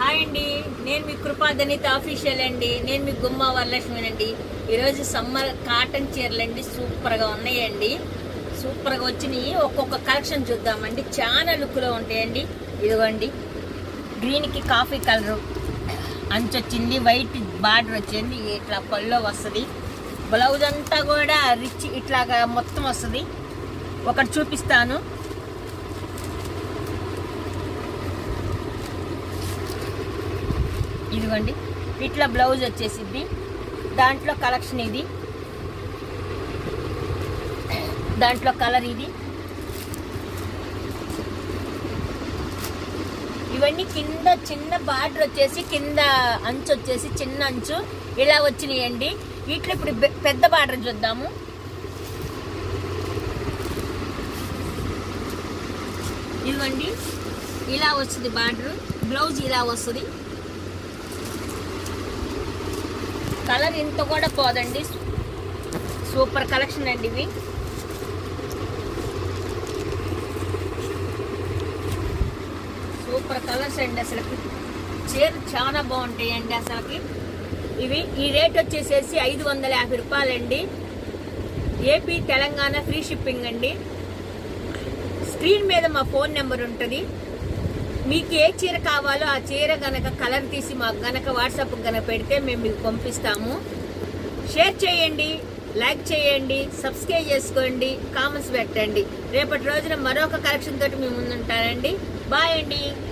Hi అండి, నేను మీ కృపాధనిత official అండి. నేను మీ గుమ్మ వరలక్ష్మినండి. ఈరోజు సమ్మర్ కాటన్ చీరలండి సూపర్గా ఉన్నాయండి. సూపర్గా వచ్చినాయి. ఒక్కొక్క కలెక్షన్ చూద్దామండి. చాలా లుక్లో ఉంటాయండి. ఇదిగోండి, గ్రీన్కి కాఫీ కలరు అంచు వచ్చింది, వైట్ బార్డర్ వచ్చింది, ఇట్లా పళ్ళో వస్తుంది. బ్లౌజ్ అంతా కూడా రిచ్ ఇట్లాగా మొత్తం వస్తుంది. ఒకటి చూపిస్తాను. ఇదిగోండి, ఇట్లా బ్లౌజ్ వచ్చేసిద్ది. దాంట్లో కలెక్షన్ ఇది, దాంట్లో కలర్ ఇది. ఇవన్నీ కింద చిన్న బార్డర్ వచ్చేసి, కింద అంచు వచ్చేసి చిన్న అంచు ఇలా వచ్చినాయండి. వీటిలో ఇప్పుడు పెద్ద బార్డర్ చూద్దాము. ఇదిగోండి, ఇలా వస్తుంది బార్డర్. బ్లౌజ్ ఇలా వస్తుంది. కలర్ ఇంత కూడా పోదండి. సూపర్ కలెక్షన్ అండి ఇవి. సూపర్ కలర్స్ అండి. అసలుకి చీర చాలా బాగుంటాయండి అసలుకి. ఇవి ఈ రేట్ వచ్చేసేసి 550 రూపాయలండి. ఏపీ తెలంగాణ ఫ్రీ షిప్పింగ్ అండి. స్క్రీన్ మీద మా ఫోన్ నెంబర్ ఉంటుంది. మీకు ఏ చీర కావాలో ఆ చీర గనక కలర్ తీసి మాకు గనక వాట్సాప్ గనక పెడితే మేము మీకు పంపిస్తాము. షేర్ చేయండి, లైక్ చేయండి, సబ్స్క్రైబ్ చేసుకోండి, కామెంట్స్ పెట్టండి. రేపటి రోజున మరొక కలెక్షన్ తోటి మీ ముందు ఉంటానండి. బాయ్ అండి.